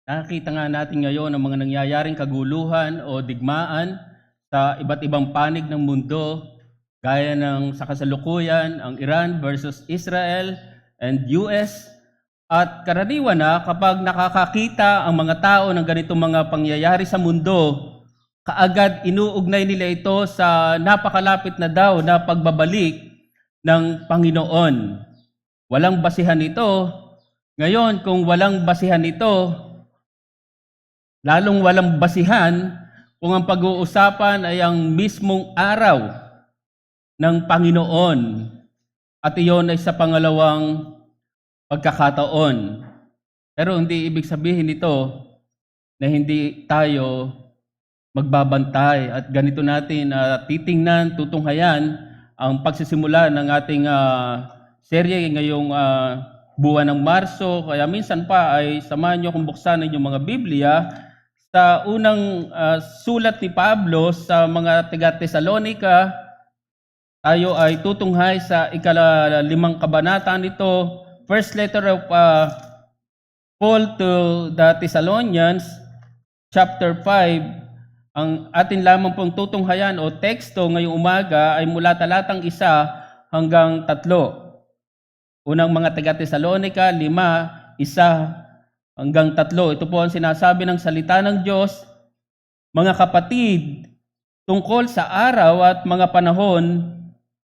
Nakikita nga natin ngayon ang mga nangyayaring kaguluhan o digmaan sa iba't ibang panig ng mundo, gaya ng sa kasalukuyan, ang Iran versus Israel and US. At karaniwan na kapag nakakakita ang mga tao ng ganitong mga pangyayari sa mundo, kaagad inuugnay nila ito sa napakalapit na daw na pagbabalik ng Panginoon. Walang basihan ito. Ngayon, kung walang basihan ito, lalong walang basihan kung ang pag-uusapan ay ang mismong araw ng Panginoon at iyon ay sa pangalawang pagkakataon. Pero hindi ibig sabihin nito na hindi tayo magbabantay at ganito natin titingnan, tutunghayan ang pagsisimula ng ating serye ngayong buwan ng Marso. Kaya minsan pa ay samahan nyo kung buksan ng inyong mga Biblia sa unang sulat ni Pablo sa mga taga-Tesalonica. Tayo ay tutunghay sa ika-5 kabanata nito, first letter of Paul to the Thessalonians, chapter 5. Ang atin lamang pong tutunghayan o teksto ngayong umaga ay mula talatang 1 hanggang 3. Unang mga taga-Tesalonica, 5, 1 hanggang 3. Ito po ang sinasabi ng salita ng Diyos. Mga kapatid, tungkol sa araw at mga panahon,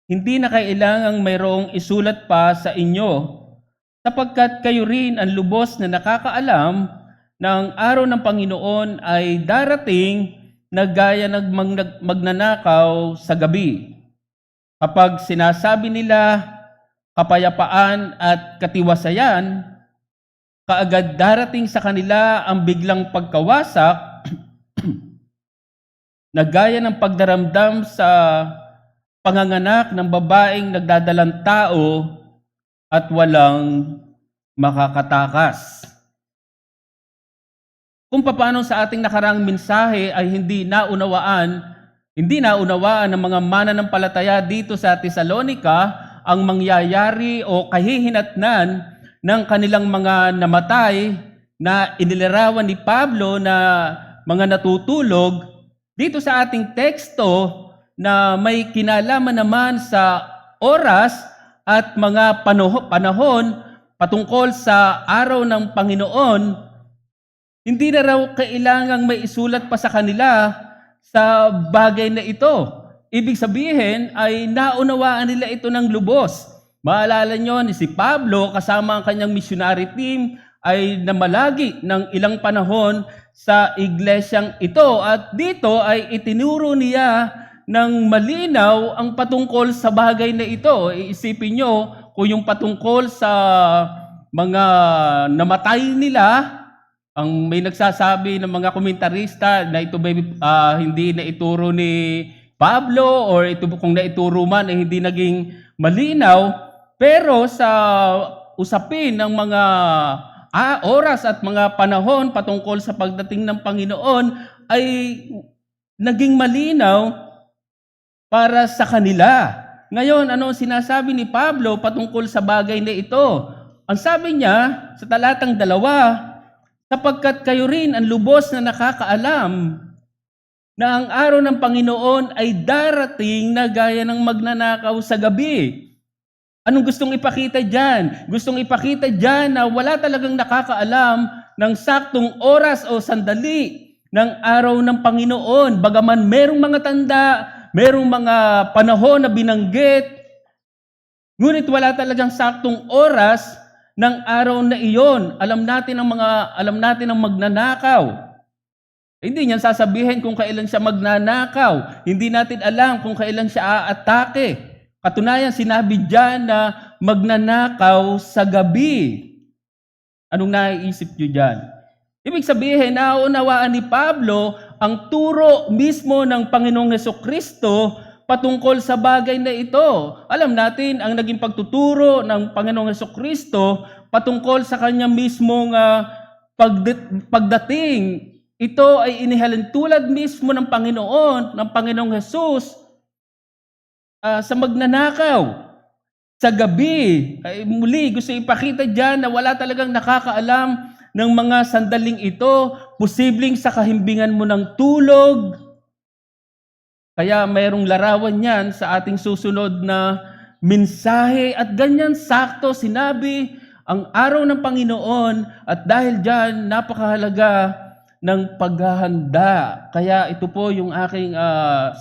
hindi na kailangang mayroong isulat pa sa inyo, sapagkat kayo rin ang lubos na nakakaalam na ang araw ng Panginoon ay darating na gaya ng magnanakaw sa gabi. Kapag sinasabi nila kapayapaan at katiwasayan, kaagad darating sa kanila ang biglang pagkawasak na gaya ng pagdaramdam sa panganganak ng babaeng nagdadalang tao at walang makakatakas. Kung paano sa ating nakaraang mensahe ay hindi naunawaan ng mga mananampalataya dito sa Tesalonica ang mangyayari o kahihinatnan ng kanilang mga namatay na inilarawan ni Pablo na mga natutulog, dito sa ating teksto na may kinalaman naman sa oras at mga panahon patungkol sa araw ng Panginoon, hindi na raw kailangang may isulat pa sa kanila sa bagay na ito. Ibig sabihin ay naunawaan nila ito ng lubos. Maalala nyo ni si Pablo kasama ang kanyang missionary team ay namalagi ng ilang panahon sa iglesyang ito. At dito ay itinuro niya ng malinaw ang patungkol sa bagay na ito. Iisipin nyo kung yung patungkol sa mga namatay nila, ang may nagsasabi ng mga komentarista na ito ba hindi na ituro ni Pablo or ito kung naituro man ay hindi naging malinaw. Pero sa usapin ng mga oras at mga panahon patungkol sa pagdating ng Panginoon ay naging malinaw para sa kanila. Ngayon, ano sinasabi ni Pablo patungkol sa bagay na ito? Ang sabi niya sa talatang 2, sapagkat kayo rin ang lubos na nakakaalam na ang araw ng Panginoon ay darating na gaya ng magnanakaw sa gabi. Anong gustong ipakita dyan? Gustong ipakita dyan na wala talagang nakakaalam ng saktong oras o sandali ng araw ng Panginoon. Bagaman merong mga tanda, merong mga panahon na binanggit, ngunit wala talagang saktong oras ng araw na iyon. Alam natin ang magnanakaw. Hindi niyan sasabihin kung kailan siya magnanakaw. Hindi natin alam kung kailan siya aatake. Katunayan, sinabi diyan na magnanakaw sa gabi. Anong naiisip niyo diyan? Ibig sabihin, naunawaan ni Pablo ang turo mismo ng Panginoong Hesukristo patungkol sa bagay na ito. Alam natin ang naging pagtuturo ng Panginoong Hesukristo patungkol sa kanya mismong pagdating. Ito ay inihalintulad mismo ng Panginoong Hesus sa magnanakaw sa gabi. Ay, muli, gusto ipakita dyan na wala talagang nakakaalam ng mga sandaling ito, posibleng sa kahimbingan mo ng tulog. Kaya mayroong larawan yan sa ating susunod na mensahe at ganyan sakto sinabi ang araw ng Panginoon at dahil dyan napakahalaga ng paghahanda. Kaya ito po yung aking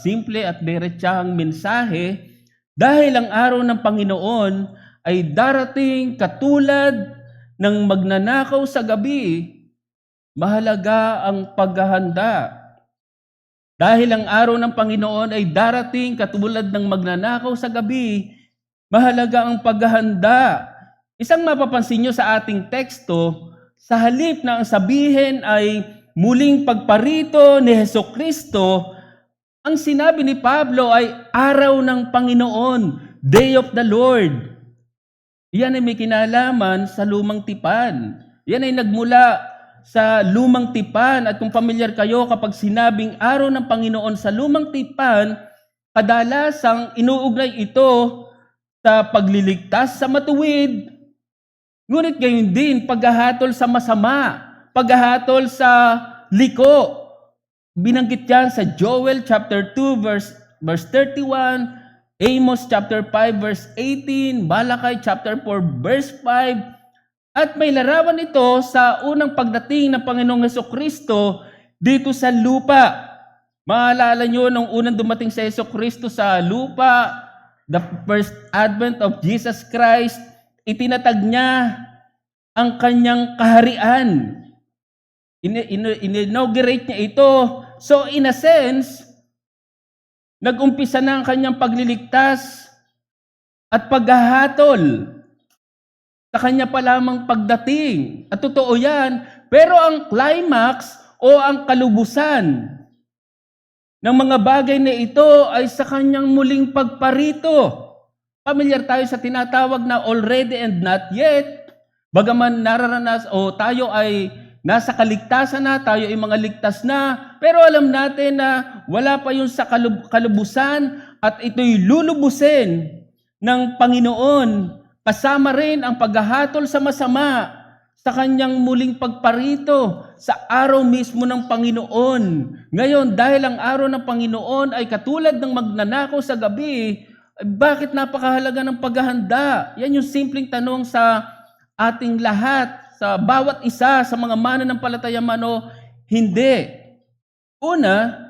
simple at diretsahang mensahe dahil ang araw ng Panginoon ay darating katulad ng magnanakaw sa gabi, mahalaga ang paghahanda. Dahil ang araw ng Panginoon ay darating katulad ng magnanakaw sa gabi, mahalaga ang paghahanda. Isang mapapansin nyo sa ating teksto, sa halip na ang sabihin ay muling pagparito ni Hesukristo, ang sinabi ni Pablo ay araw ng Panginoon, Day of the Lord. Yan ay may kinalaman sa lumang tipan. Yan ay nagmula sa lumang tipan at kung pamilyar kayo kapag sinabing araw ng Panginoon sa lumang tipan, kadalasang inuugnay ito sa pagliligtas sa matuwid. Ngunit gayon din paghahatol sa masama, paghahatol sa liko. Binanggit yan sa Joel chapter 2 verse 31, Amos chapter 5 verse 18, Balakay chapter 4 verse 5. At may larawan ito sa unang pagdating ng Panginoong Hesukristo dito sa lupa. Maalala nyo nung unang dumating sa Hesukristo sa lupa, the first advent of Jesus Christ, itinatag niya ang kanyang kaharian. In-inaugurate niya ito. So in a sense, nag-umpisa na ang kanyang pagliligtas at paghahatol sa kanya pa lamang pagdating. At totoo yan, pero ang climax o ang kalubusan ng mga bagay na ito ay sa kanyang muling pagparito. Pamilyar tayo sa tinatawag na already and not yet. Bagaman nararanas o tayo ay nasa kaligtasan na, tayo ay mga ligtas na, pero alam natin na wala pa yun sa kalubusan at ito'y lulubusin ng Panginoon. Kasama rin ang paghahatol sa masama sa kanyang muling pagparito sa araw mismo ng Panginoon. Ngayon, dahil ang araw ng Panginoon ay katulad ng magnanakaw sa gabi, bakit napakahalaga ng paghahanda? Yan yung simpleng tanong sa ating lahat, sa bawat isa, sa mga mananampalataya man o hindi. Una,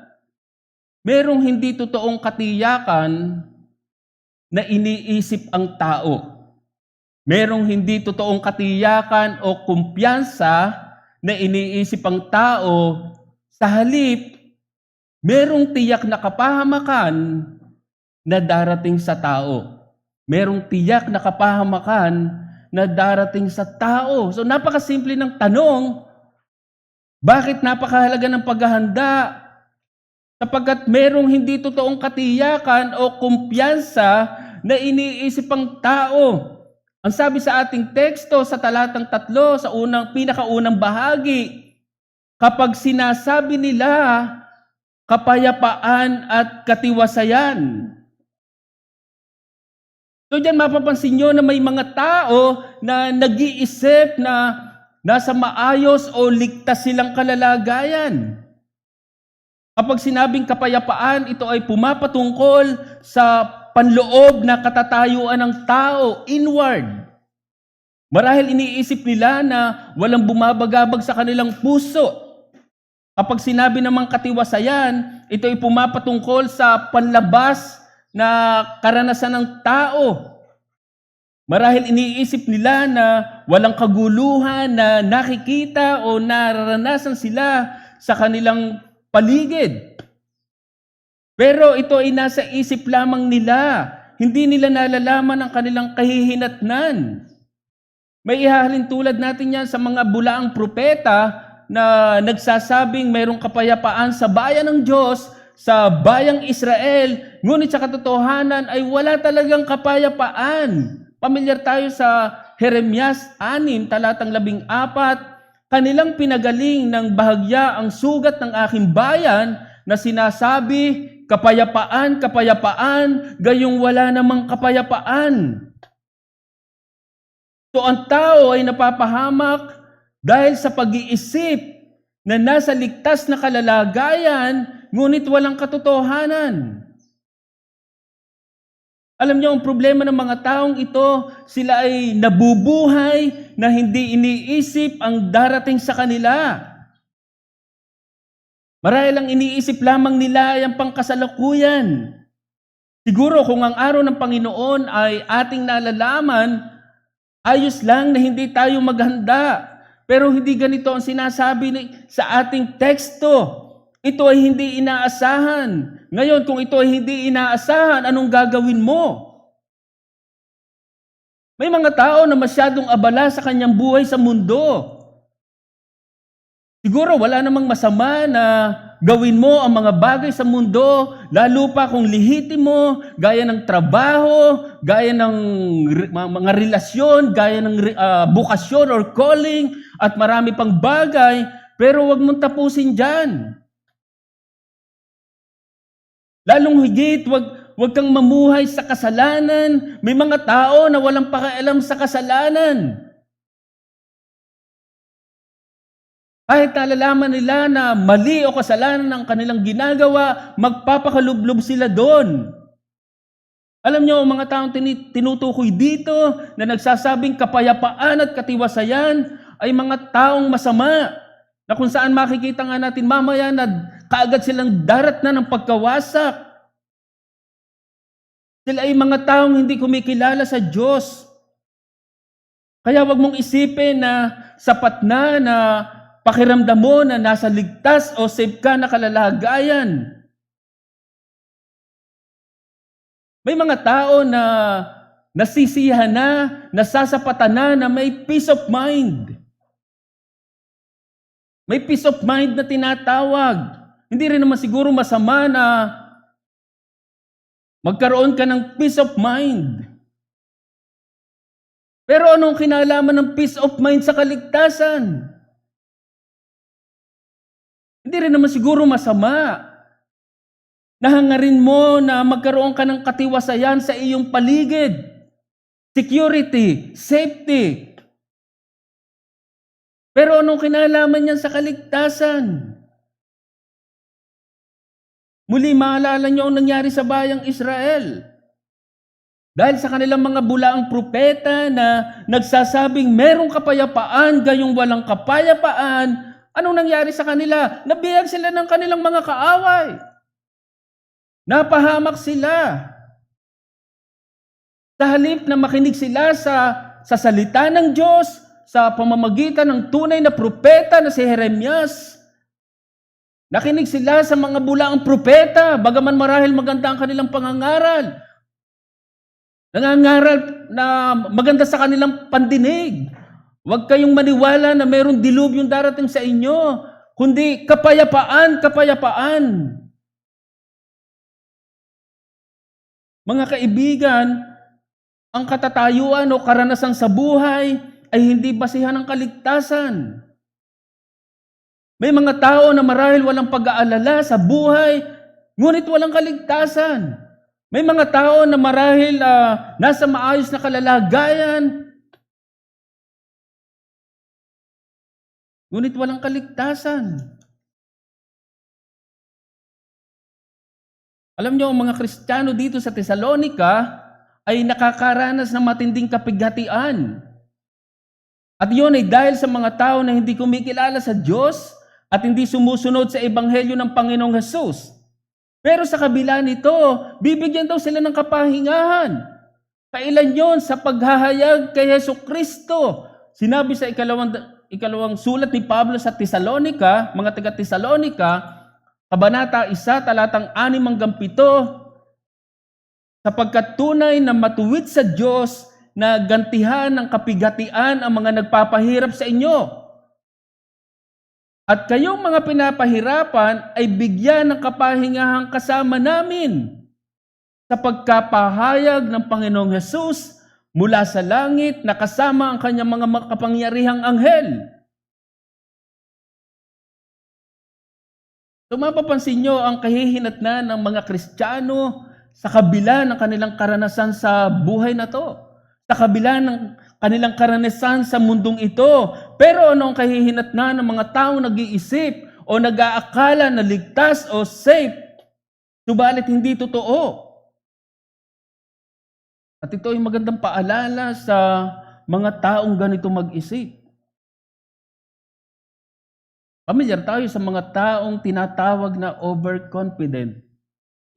merong hindi totoong katiyakan na iniisip ang tao. Merong hindi totoong katiyakan o kumpiyansa na iniisip ang tao, sa halip, merong tiyak na kapahamakan na darating sa tao. Merong tiyak na kapahamakan na darating sa tao. So napakasimple ng tanong, bakit napakahalaga ng paghahanda? Sapagkat merong hindi totoong katiyakan o kumpiyansa na iniisip ang tao. Ang sabi sa ating teksto sa talatang 3, sa pinakaunang bahagi, kapag sinasabi nila kapayapaan at katiwasayan. So diyan mapapansin nyo na may mga tao na nag-iisip na nasa maayos o ligtas silang kalalagayan. Kapag sinabing kapayapaan, ito ay pumapatungkol sa panloob na katatayuan ng tao, inward. Marahil iniisip nila na walang bumabagabag sa kanilang puso. Kapag sinabi namang katiwasayan, ito ay pumapatungkol sa panlabas na karanasan ng tao. Marahil iniisip nila na walang kaguluhan na nakikita o nararanasan sila sa kanilang paligid. Pero ito ay nasa isip lamang nila. Hindi nila nalalaman ang kanilang kahihinatnan. May ihahalin tulad natin yan sa mga bulaang propeta na nagsasabing mayroong kapayapaan sa bayan ng Diyos, sa bayang Israel, ngunit sa katotohanan ay wala talagang kapayapaan. Pamilyar tayo sa Jeremias 6, talatang 14, kanilang pinagaling ng bahagya ang sugat ng aking bayan na sinasabi, kapayapaan, kapayapaan, gayong wala namang kapayapaan. So ang tao ay napapahamak dahil sa pag-iisip na nasa ligtas na kalalagayan, ngunit walang katotohanan. Alam niyo, ang problema ng mga taong ito, sila ay nabubuhay na hindi iniisip ang darating sa kanila. Marahil ang iniisip lamang nila ay ang pangkasalukuyan. Siguro kung ang araw ng Panginoon ay ating nalalaman, ayos lang na hindi tayo maghanda. Pero hindi ganito ang sinasabi sa ating teksto. Ito ay hindi inaasahan. Ngayon, kung ito ay hindi inaasahan, anong gagawin mo? May mga tao na masyadong abala sa kanyang buhay sa mundo. Siguro wala namang masama na gawin mo ang mga bagay sa mundo, lalo pa kung lihitin mo, gaya ng trabaho, gaya ng mga relasyon, gaya ng bukasyon or calling, at marami pang bagay, pero wag mong tapusin dyan. Lalong higit, wag kang mamuhay sa kasalanan. May mga tao na walang pakialam sa kasalanan. Kahit nalalaman nila na mali o kasalanan ang kanilang ginagawa, magpapakalublob sila doon. Alam niyo, ang mga taong tinutukoy dito na nagsasabing kapayapaan at katiwasayan ay mga taong masama, na kung saan makikita nga natin mamaya na kaagad silang darat na ng pagkawasak. Sila ay mga taong hindi kumikilala sa Diyos. Kaya wag mong isipin na sapat na pakiramdam mo na nasa ligtas o safe ka na kalalagayan. May mga tao na nasisiyahan na, nasasapatan na may peace of mind. May peace of mind na tinatawag. Hindi rin naman siguro masama na magkaroon ka ng peace of mind. Pero anong kinalaman ng peace of mind sa kaligtasan? Hindi rin naman siguro masama na hangarin mo na magkaroon ka ng katiwasayan sa iyong paligid. Security, safety. Pero anong kinalaman niyan sa kaligtasan? Muli, maalala niyo ang nangyari sa bayang Israel. Dahil sa kanilang mga bulaang propeta na nagsasabing merong kapayapaan, gayong walang kapayapaan, anong nangyari sa kanila? Nabiyag sila ng kanilang mga kaaway. Napahamak sila. Sa halip na makinig sila sa salita ng Diyos, sa pamamagitan ng tunay na propeta na si Jeremias, nakinig sila sa mga bulaang propeta, bagaman marahil maganda ang kanilang pangangaral. Nangangaral na maganda sa kanilang pandinig. Huwag kayong maniwala na mayroong dilubyong darating sa inyo, kundi kapayapaan, kapayapaan. Mga kaibigan, ang katatayuan o karanasan sa buhay ay hindi basihan ng kaligtasan. May mga tao na marahil walang pag-aalala sa buhay, ngunit walang kaligtasan. May mga tao na marahil nasa maayos na kalalagayan, ngunit walang kaligtasan. Alam niyo, ang mga Kristiyano dito sa Tesalonica ay nakakaranas ng matinding kapighatian. At yun ay dahil sa mga tao na hindi kumikilala sa Diyos at hindi sumusunod sa ebanghelyo ng Panginoong Hesus. Pero sa kabila nito, bibigyan daw sila ng kapahingahan. Kailan yon? Sa paghahayag kay Hesus Kristo. Sinabi sa ikalawang sulat ni Pablo sa Tesalonica, mga taga-Tesalonica, Kabanata 1, talatang 6-7, sapagkat tunay na matuwid sa Diyos na gantihan ng kapighatian ang mga nagpapahirap sa inyo. At kayong mga pinapahirapan ay bigyan ng kapahingahang kasama namin sa pagkapahayag ng Panginoong Hesus mula sa langit na kasama ang kanyang mga makapangyarihang anghel. So mapapansin nyo ang kahihinatnan ng mga Kristiyano sa kabila ng kanilang karanasan sa buhay na to. Sa kabila ng kanilang karanasan sa mundong ito. Pero ano ang kahihinatnan ng mga taong nag-iisip o nag-aakala na ligtas o safe, subalit hindi totoo? At ito ay magandang paalala sa mga taong ganito mag-isip. Pamilyar tayo sa mga taong tinatawag na overconfident.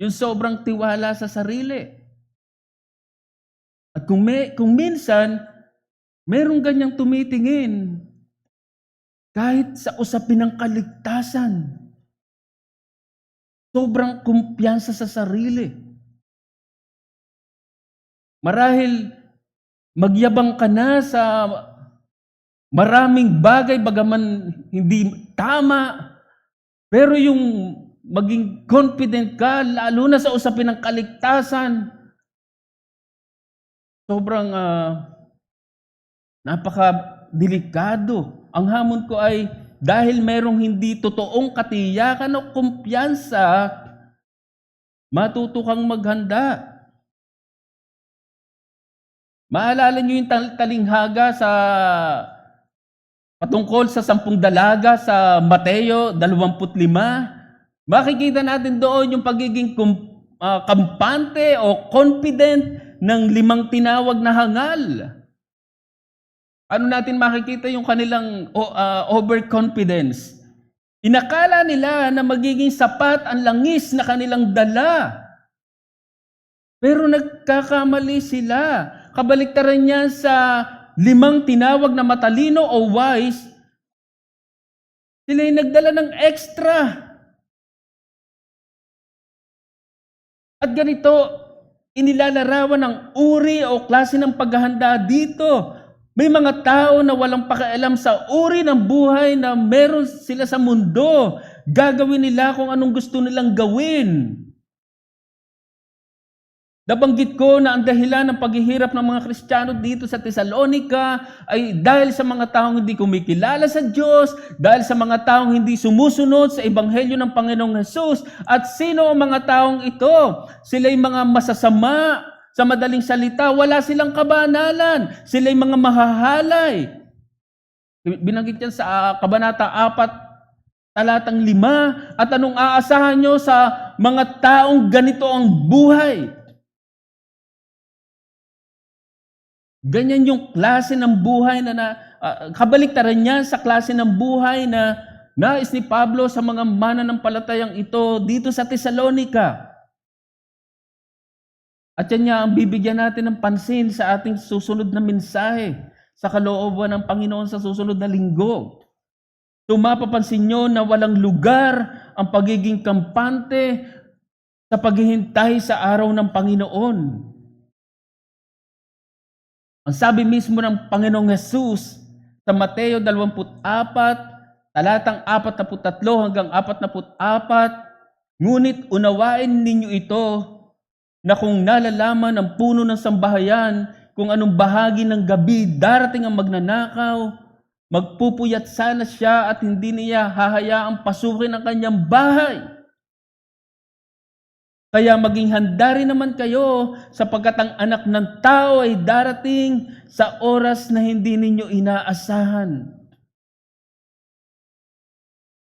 Yung sobrang tiwala sa sarili. At kung minsan, merong ganyang tumitingin kahit sa usapin ng kaligtasan. Sobrang kumpiyansa sa sarili. Marahil magyabang ka na sa maraming bagay bagaman hindi tama, pero yung maging confident ka, lalo na sa usapin ng kaligtasan, sobrang napaka-delikado. Ang hamon ko ay dahil merong hindi totoong katiyakan o kumpiyansa, matuto kang maghanda. Maalala niyo yung talinghaga sa patungkol sa 10 dalaga sa Mateo 25? Makikita natin doon yung pagiging kampante o confident ng 5 tinawag na hangal. Ano natin makikita yung kanilang overconfidence? Inakala nila na magiging sapat ang langis na kanilang dala. Pero nagkakamali sila. Kabaliktaran niya sa 5 tinawag na matalino o wise, sila ay nagdala ng extra. At ganito, inilalarawan ng uri o klase ng paghahanda dito. May mga tao na walang pakialam sa uri ng buhay na meron sila sa mundo. Gagawin nila kung anong gusto nilang gawin. Nabanggit ko na ang dahilan ng paghihirap ng mga Kristiyano dito sa Tesalonica ay dahil sa mga taong hindi kumikilala sa Diyos, dahil sa mga taong hindi sumusunod sa Ebanghelyo ng Panginoong Hesus. At sino ang mga taong ito? Sila'y mga masasama, sa madaling salita, wala silang kabanalan. Sila'y mga mahahalay. Binanggit yan sa Kabanata 4, talatang 5. At anong aasahan nyo sa mga taong ganito ang buhay? Ganyan yung klase ng buhay na kabaliktaran niya sa klase ng buhay na nais ni Pablo sa mga mananampalatayang ito dito sa Tesalonica. At yan nga ang bibigyan natin ng pansin sa ating susunod na mensahe sa kalooban ng Panginoon sa susunod na linggo. So mapapansin nyo na walang lugar ang pagiging kampante sa paghihintay sa araw ng Panginoon. Ang sabi mismo ng Panginoong Hesus sa Mateo 24, talatang 43 hanggang 44, ngunit unawain ninyo ito na kung nalalaman ng puno ng sambahayan kung anong bahagi ng gabi darating ang magnanakaw, magpupuyat sana siya at hindi niya hahayaang pasukin ang kanyang bahay. Kaya maging handa rin naman kayo sapagkat ang anak ng tao ay darating sa oras na hindi ninyo inaasahan.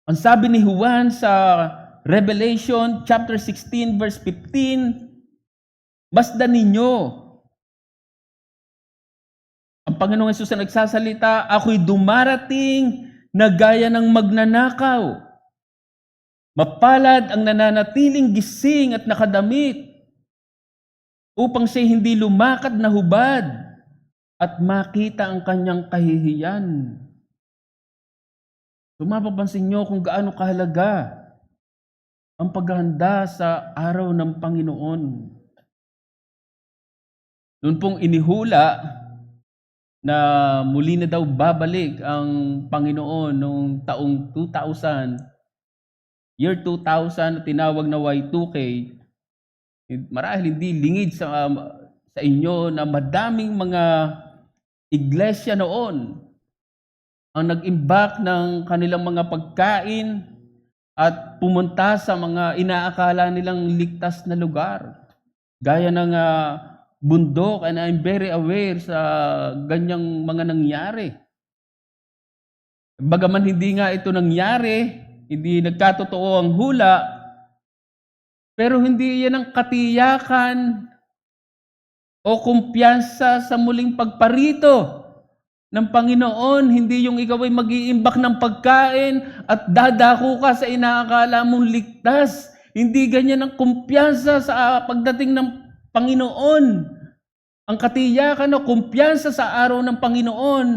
Ang sabi ni Juan sa Revelation chapter 16 verse 15, masdan ninyo. Ang Panginoong Hesus na nagsasalita, ako'y dumarating na gaya ng magnanakaw. Mapalad ang nananatiling gising at nakadamit upang siya hindi lumakad na hubad at makita ang kanyang kahihiyan. So mapapansin nyo kung gaano kahalaga ang paghahanda sa araw ng Panginoon. Noon pong inihula na muli na daw babalik ang Panginoon noong taong 2000, year 2000, tinawag na Y2K, marahil hindi lingid sa inyo na madaming mga iglesia noon ang nag-imbak ng kanilang mga pagkain at pumunta sa mga inaakala nilang ligtas na lugar. Gaya ng bundok and I'm very aware sa ganyang mga nangyari. Bagaman hindi nga ito nangyari, hindi nagkatotoo ang hula, pero hindi yan ang katiyakan o kumpiyansa sa muling pagparito ng Panginoon. Hindi yung ikaw ay mag-iimbak ng pagkain at dadako ka sa inaakala mong ligtas. Hindi ganyan ang kumpiyansa sa pagdating ng Panginoon. Ang katiyakan o kumpiyansa sa araw ng Panginoon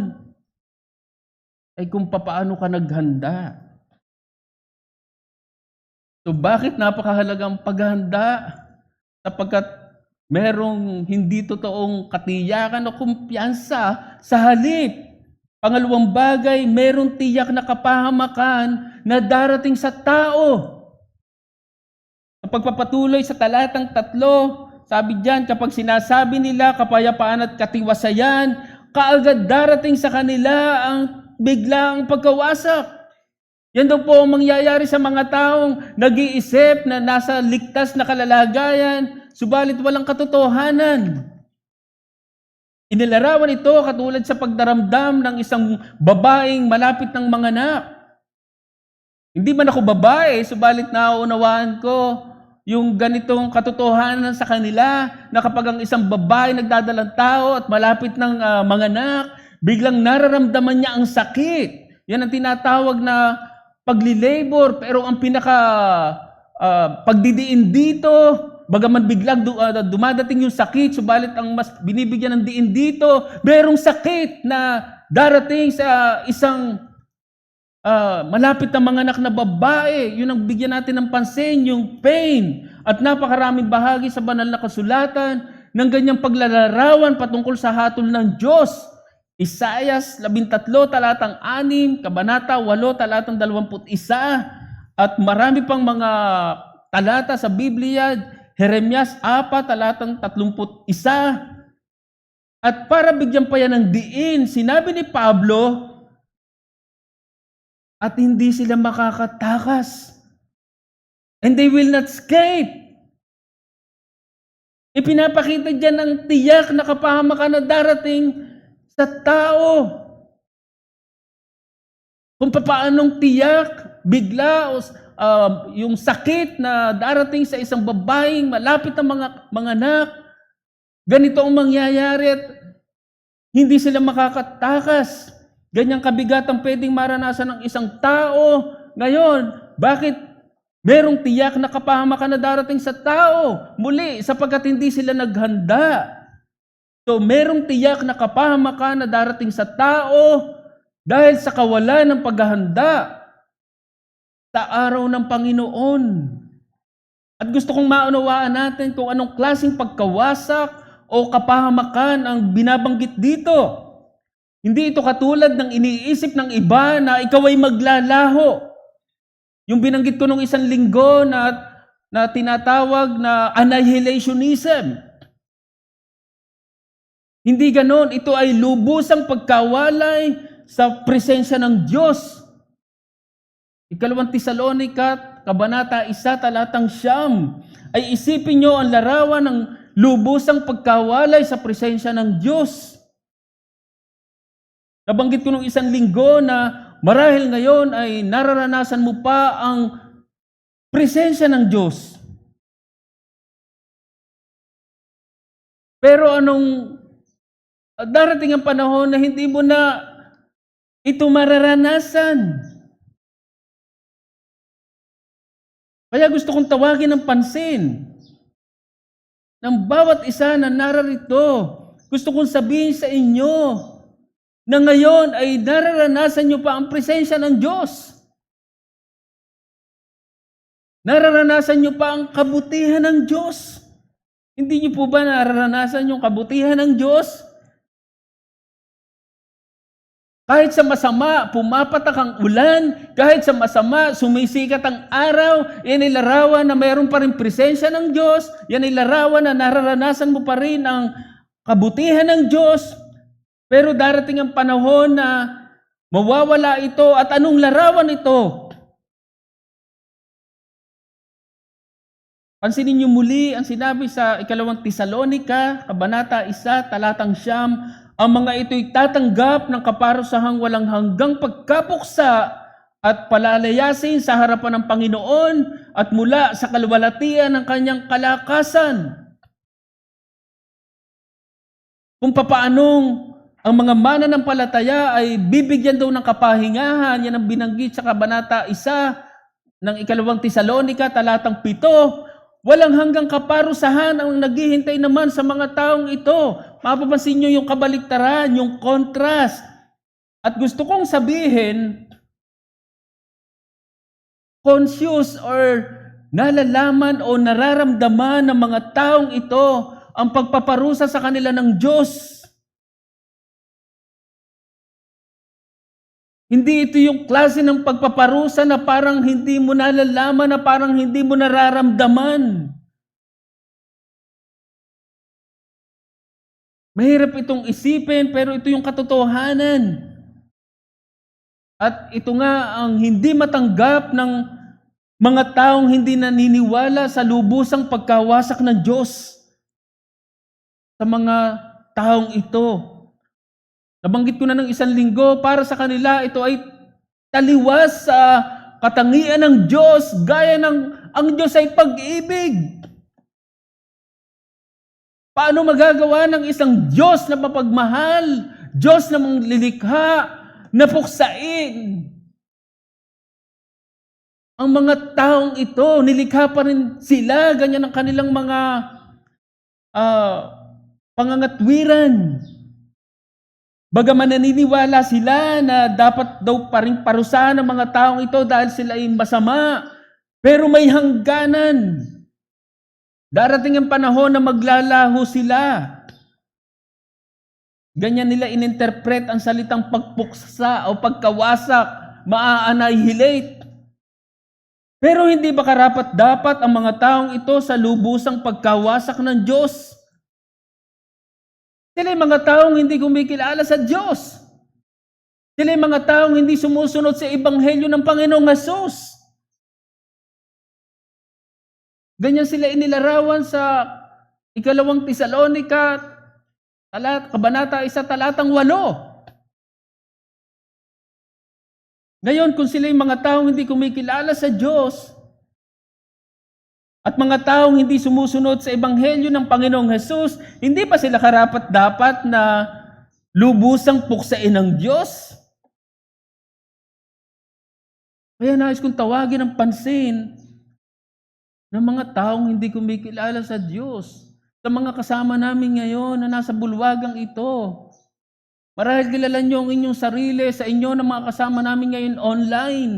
ay kung papaano ka naghanda. So bakit napakahalagang paghanda? Sapagkat merong hindi totoong katiyakan o kumpiyansa sa halip. Pangalawang bagay, merong tiyak na kapahamakan na darating sa tao. Sa pagpapatuloy sa talatang 3, sabi diyan, kapag sinasabi nila kapayapaan at katiwasayan, kaagad darating sa kanila ang biglaang pagkawasak. Yan daw po ang mangyayari sa mga taong nag-iisip na nasa ligtas na kalalagayan, subalit walang katotohanan. Inilarawan ito katulad sa pagdaramdam ng isang babaeng malapit ng manganak. Hindi man ako babae, subalit nauunawaan ko yung ganitong katotohanan sa kanila na kapag ang isang babae nagdadalang tao at malapit ng manganak, biglang nararamdaman niya ang sakit. Yan ang tinatawag na pagli-labor, pero ang pinaka pagdidiin dito, bagaman biglang dumadating yung sakit, subalit ang mas binibigyan ng diin dito, merong sakit na darating sa isang malapit na manganak na babae. Yun ang bigyan natin ng pansin, yung pain. At napakaraming bahagi sa banal na kasulatan ng ganyang paglalarawan patungkol sa hatol ng Diyos. Isaias 13, talatang 6, Kabanata 8, talatang 21, at marami pang mga talata sa Biblia, Jeremias 4, talatang 31. At para bigyan pa yan ng diin, sinabi ni Pablo, at hindi sila makakatakas. And they will not escape. Ipinapakita dyan ang tiyak na kapahamakan na darating sa tao. Kung paanong tiyak, bigla, yung sakit na darating sa isang babaeng malapit na mga anak, ganito ang mangyayari at hindi sila makakatakas. Ganyang kabigat ang pwedeng maranasan ng isang tao. Ngayon, bakit merong tiyak na kapahamakan na darating sa tao? Muli, sapagkat hindi sila naghanda. So, merong tiyak na kapahamakan na darating sa tao dahil sa kawalan ng paghahanda sa araw ng Panginoon. At gusto kong maunawaan natin kung anong klaseng pagkawasak o kapahamakan ang binabanggit dito. Hindi ito katulad ng iniisip ng iba na ikaw ay maglalaho. Yung binanggit ko nung isang linggo na tinatawag na annihilationism. Hindi ganon. Ito ay lubusang pagkawalay sa presensya ng Diyos. 2 Tesalonica, Kabanata 1, talatang 9, ay isipin nyo ang larawan ng lubusang pagkawalay sa presensya ng Diyos. Nabanggit ko nung isang linggo na marahil ngayon ay nararanasan mo pa ang presensya ng Diyos. Pero darating ang panahon na hindi mo na ito mararanasan. Kaya gusto kong tawagin ng pansin ng bawat isa na nararito. Gusto kong sabihin sa inyo na ngayon ay nararanasan nyo pa ang presensya ng Diyos. Nararanasan nyo pa ang kabutihan ng Diyos. Hindi nyo po ba nararanasan yung kabutihan ng Diyos? Kahit sa masama, pumapatak ang ulan. Kahit sa masama, sumisikat ang araw. Yan ay larawan na mayroon pa rin presensya ng Diyos. Yan ay larawan na nararanasan mo pa rin ang kabutihan ng Diyos. Pero darating ang panahon na mawawala ito. At anong larawan ito? Pansinin niyo muli ang sinabi sa ikalawang Tesalonica, Kabanata 1, talatang 9, ang mga ito'y tatanggap ng kaparusahang walang hanggang pagkapuksa at palalayasin sa harapan ng Panginoon at mula sa kaluwalhatian ng kanyang kalakasan. Kung papaanong ang mga mananampalataya ay bibigyan daw ng kapahingahan, yan ang binanggit sa Kabanata 1 ng ikalawang Tesalonica, talatang 7, walang hanggang kaparusahan ang naghihintay naman sa mga taong ito. Mapapansin nyo yung kabaliktaran, yung contrast. At gusto kong sabihin, conscious or nalalaman o nararamdaman ng mga taong ito ang pagpaparusa sa kanila ng Diyos. Hindi ito yung klase ng pagpaparusa na parang hindi mo nalalaman, na parang hindi mo nararamdaman. Mahirap itong isipin, pero ito yung katotohanan. At ito nga ang hindi matanggap ng mga taong hindi naniniwala sa lubusang pagkawasak ng Diyos sa mga taong ito. Nabanggit ko na ng 1 linggo, para sa kanila ito ay taliwas sa katangian ng Diyos, gaya ng ang Diyos ay pag-ibig. Paano magagawa ng isang Diyos na mapagmahal, Diyos na manglilikha, na puksain ang mga taong ito? Nilikha pa rin sila, ganyan ang kanilang mga pangangatwiran. Bagaman naniniwala sila na dapat daw pa rin parusahan ng mga taong ito dahil sila ay masama, pero may hangganan. Darating ang panahon na maglalaho sila. Ganyan nila ininterpret ang salitang pagpuksa o pagkawasak, maa-annihilate. Pero hindi ba karapat-dapat ang mga taong ito sa lubusang pagkawasak ng Diyos? Sila yung mga taong hindi kumikilala sa Diyos. Sila yung mga taong hindi sumusunod sa Ebanghelyo ng Panginoong Hesus. Ganyan sila inilarawan sa ikalawang Tesalonica, Kabanata 1, talatang 8. Ngayon, kung sila yung mga taong hindi kumikilala sa Diyos, at mga taong hindi sumusunod sa Ebanghelyo ng Panginoong Hesus, hindi ba sila karapat-dapat na lubusang puksain ng Diyos? Kaya nais kong tawagin ang pansin ng mga taong hindi kumikilala sa Diyos, sa mga kasama namin ngayon na nasa bulwagang ito. Marahil kilala niyo ang inyong sarili sa inyo ng mga kasama namin ngayon online.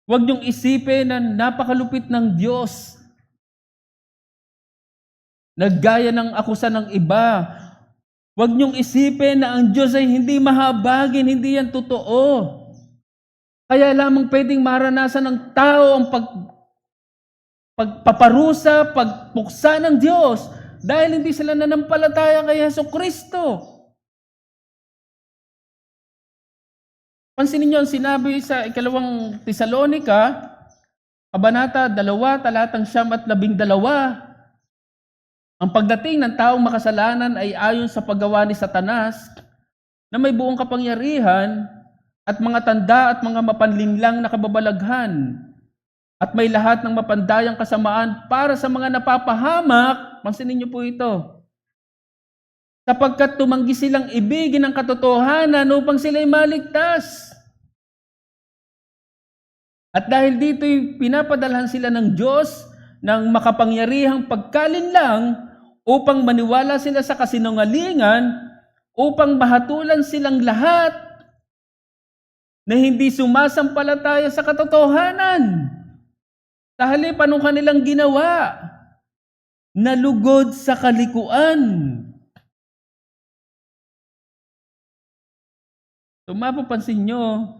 Huwag niyong isipin na napakalupit ng Diyos. Naggaya ng akusa ng iba. Huwag niyong isipin na ang Diyos ay hindi mahabagin, hindi yan totoo. Kaya lamang pwedeng maranasan ng tao ang pagpaparusa, pagpuksa ng Diyos dahil hindi sila nanampalataya kay Jesucristo. Pansinin niyo ang sinabi sa ikalawang Tesalonica, Kabanata 2, talatang 12. Ang pagdating ng taong makasalanan ay ayon sa paggawa ni Satanas na may buong kapangyarihan at mga tanda at mga mapanlinlang na kababalaghan at may lahat ng mapandayang kasamaan para sa mga napapahamak. Pansinin niyo po ito. Sapagkat tumanggi silang ibigin ang katotohanan upang sila'y maligtas. At dahil dito'y pinapadalhan sila ng Diyos ng makapangyarihang pagkalinlang upang maniwala sila sa kasinungalingan, upang mahatulan silang lahat na hindi sumasampalataya sa katotohanan. Sa halip, anong kanilang ginawa? Nalugod sa kalikuan. So mapapansin nyo,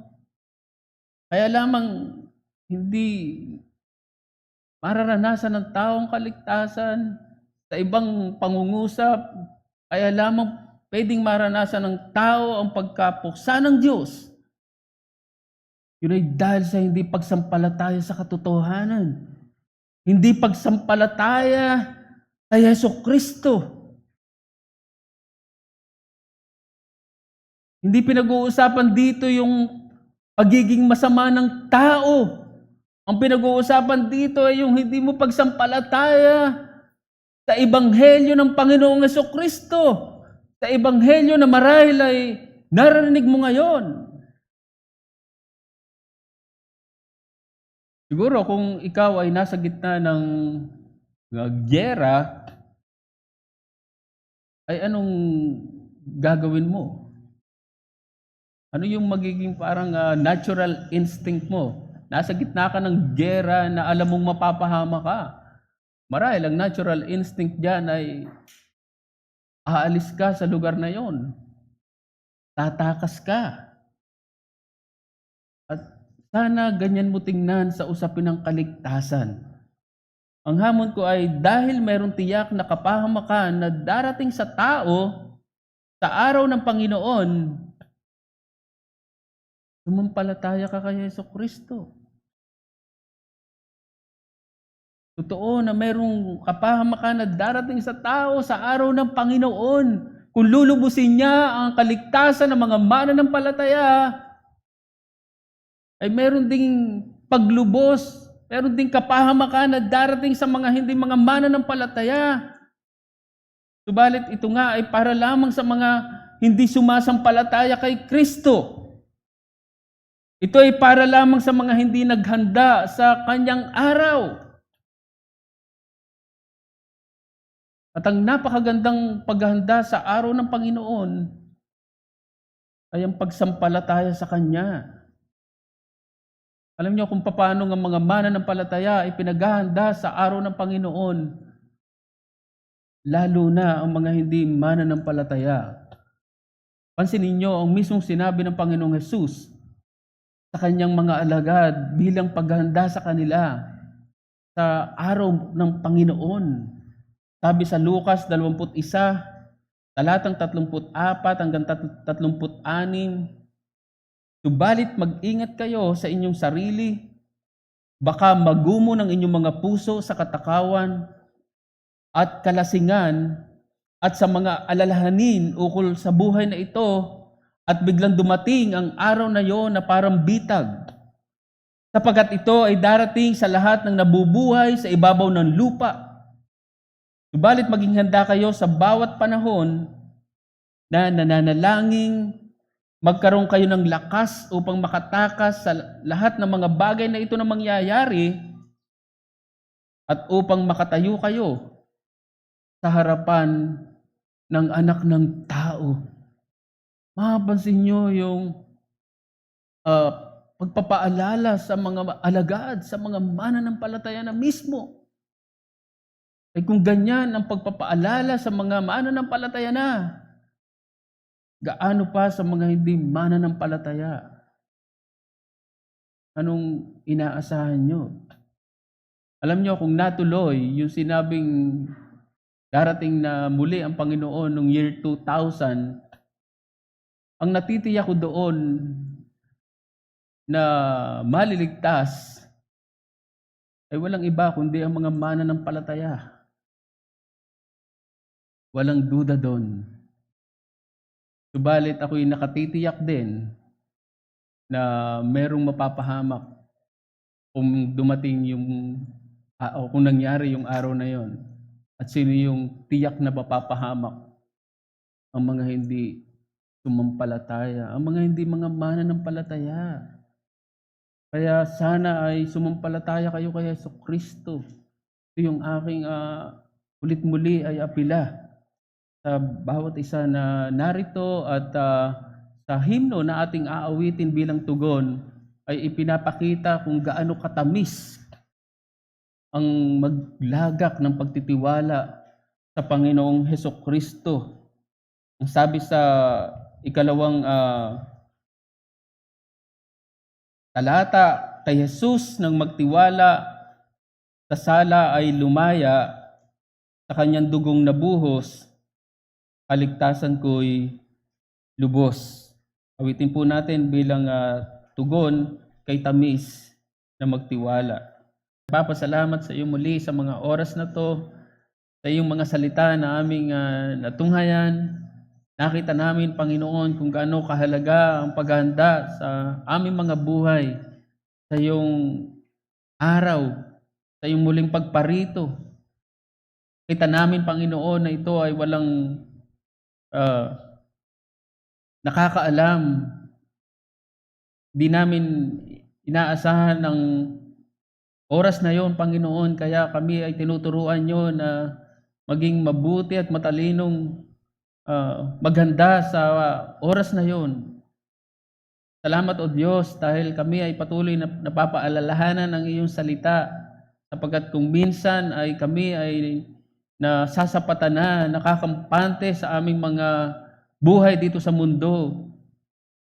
kaya lamang hindi mararanasan ng taong kaligtasan sa ibang pangungusap, kaya lamang pwedeng maranasan ng tao ang pagkapuksa ng Diyos Yun ay dahil sa hindi pagsampalataya sa katotohanan. Hindi pagsampalataya kay Jesucristo. Hindi pinag-uusapan dito yung pagiging masama ng tao. Ang pinag-uusapan dito ay yung hindi mo pagsampalataya sa ebanghelyo ng Panginoong Jesucristo. Sa ebanghelyo na marahil ay naririnig mo ngayon. Siguro kung ikaw ay nasa gitna ng gyera, ay anong gagawin mo? Ano yung magiging parang natural instinct mo? Nasa gitna ka ng gyera na alam mong mapapahama ka. Marahil ang natural instinct dyan ay aalis ka sa lugar na yon. Tatakas ka. At sana ganyan mo tingnan sa usapin ng kaligtasan. Ang hamon ko ay dahil mayroong tiyak na kapahamakan na darating sa tao sa araw ng Panginoon, sumampalataya ka kay Jesucristo. Totoo na mayroong kapahamakan na darating sa tao sa araw ng Panginoon. Kung lulubusin niya ang kaligtasan ng mga mananampalataya, ay mayroon ding paglubos, mayroon ding kapahamakan na darating sa mga hindi mga mananampalataya. Subalit ito nga ay para lamang sa mga hindi sumasampalataya kay Kristo. Ito ay para lamang sa mga hindi naghanda sa kanyang araw. At ang napakagandang paghahanda sa araw ng Panginoon ay ang pagsampalataya sa Kanya. Alam niyo kung paano ang mga mananampalataya ay pinaghahanda sa araw ng Panginoon, lalo na ang mga hindi mananampalataya. Pansinin niyo ang mismong sinabi ng Panginoong Hesus sa Kanyang mga alagad bilang paghahanda sa kanila sa araw ng Panginoon. Sabi sa Lucas 21, talatang 34 hanggang 36, subalit mag-ingat kayo sa inyong sarili, baka magumo ng inyong mga puso sa katakawan at kalasingan at sa mga alalahanin ukol sa buhay na ito, at biglang dumating ang araw na yon na parang bitag. Sapagkat ito ay darating sa lahat ng nabubuhay sa ibabaw ng lupa. Subalit maging handa kayo sa bawat panahon na nananalangin, magkaroon kayo ng lakas upang makatakas sa lahat ng mga bagay na ito na mangyayari at upang makatayo kayo sa harapan ng anak ng tao. Mapapansin nyo yung pagpapaalala sa mga alagad, sa mga mananampalataya na mismo. Ay kung ganyan ang pagpapaalala sa mga mananampalataya na, gaano pa sa mga hindi mananampalataya? Anong inaasahan nyo? Alam nyo kung natuloy yung sinabing darating na muli ang Panginoon noong year 2000, ang natitiyak ko doon na maliligtas ay walang iba kundi ang mga mananampalataya. Walang duda doon. Subalit ako'y nakatitiyak din na merong mapapahamak kung dumating yung o kung nangyari yung araw na yon. At sino yung tiyak na mapapahamak? Ang mga hindi sumampalataya, ang mga hindi mga mananampalataya. Kaya sana ay sumampalataya kayo kay Jesucristo. Ito yung aking ulit-muli ay apila sa bawat isa na narito at sa himno na ating aawitin bilang tugon ay ipinapakita kung gaano katamis ang maglagak ng pagtitiwala sa Panginoong Hesukristo. Ang sabi sa ikalawang talata, kay Jesus nang magtiwala sa sala ay lumaya, sa kanyang dugong nabuhos, kaligtasan ko'y lubos. Awitin po natin bilang tugon kay tamis na magtiwala. Nagpapasalamat sa iyo muli sa mga oras na to, sa iyong mga salita na aming natunghayan. Nakita namin, Panginoon, kung gaano kahalaga ang paghahanda sa aming mga buhay sa iyong araw, sa iyong muling pagparito. Kita namin, Panginoon, na ito ay walang nakakaalam. Di namin inaasahan ang oras na yon, Panginoon, kaya kami ay tinuturuan nyo na maging mabuti at matalinong maghanda sa oras na yon. Salamat, O Diyos, dahil kami ay patuloy na napapaalalahanan ng iyong salita, sapagkat kung minsan ay kami ay nasasapatan na, nakakampante sa aming mga buhay dito sa mundo.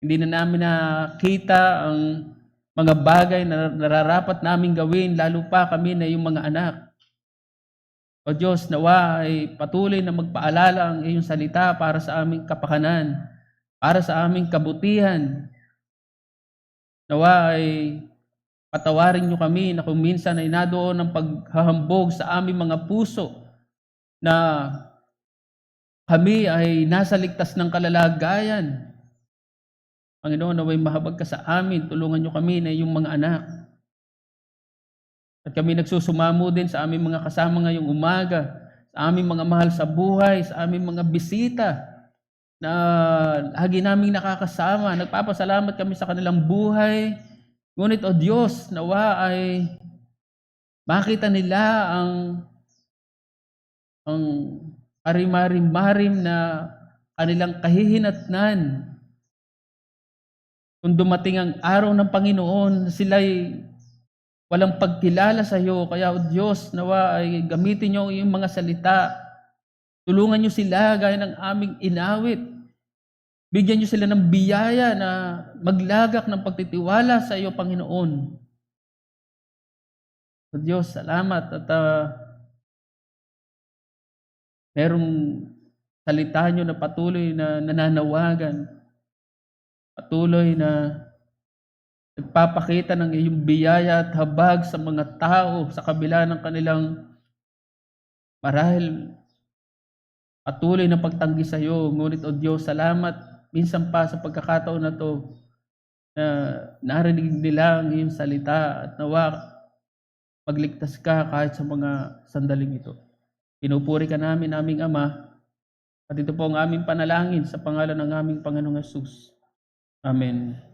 Hindi na namin nakita ang mga bagay na nararapat naming gawin, lalo pa kami na yung mga anak. O Diyos, nawa ay patuloy na magpaalala ang iyong salita para sa aming kapakanan, para sa aming kabutihan. Nawa ay patawarin niyo kami na kung minsan ay nadoon ang paghahambog sa aming mga puso na kami ay nasa ligtas ng kalalagayan. Panginoon, naway mahabag ka sa amin, tulungan niyo kami na iyong mga anak. At kami nagsusumamo din sa aming mga kasama ngayong umaga, sa aming mga mahal sa buhay, sa aming mga bisita na lagi naming nakakasama. Nagpapasalamat kami sa kanilang buhay. Ngunit, O Diyos, nawa ay makita nila ang arimarim-marim na kanilang kahihinatnan. Kung dumating ang araw ng Panginoon, sila'y walang pagkilala sa iyo. Kaya, O Diyos, nawa ay gamitin niyo yung mga salita. Tulungan niyo sila gaya ng aming inawit. Bigyan niyo sila ng biyaya na maglagak ng pagtitiwala sa iyo, Panginoon. O Diyos, salamat at merong salita niyo na patuloy na nananawagan. Patuloy na nagpapakita ng iyong biyaya at habag sa mga tao sa kabila ng kanilang marahil patuloy na pagtanggi sa iyo. Ngunit, O Diyos, salamat minsan pa sa pagkakataon na to na narinig nila ang iyong salita at nawa magligtas ka kahit sa mga sandaling ito. Pinupuri ka namin, aming Ama, at ito po ang aming panalangin sa pangalan ng aming Panginoong Hesus. Amen.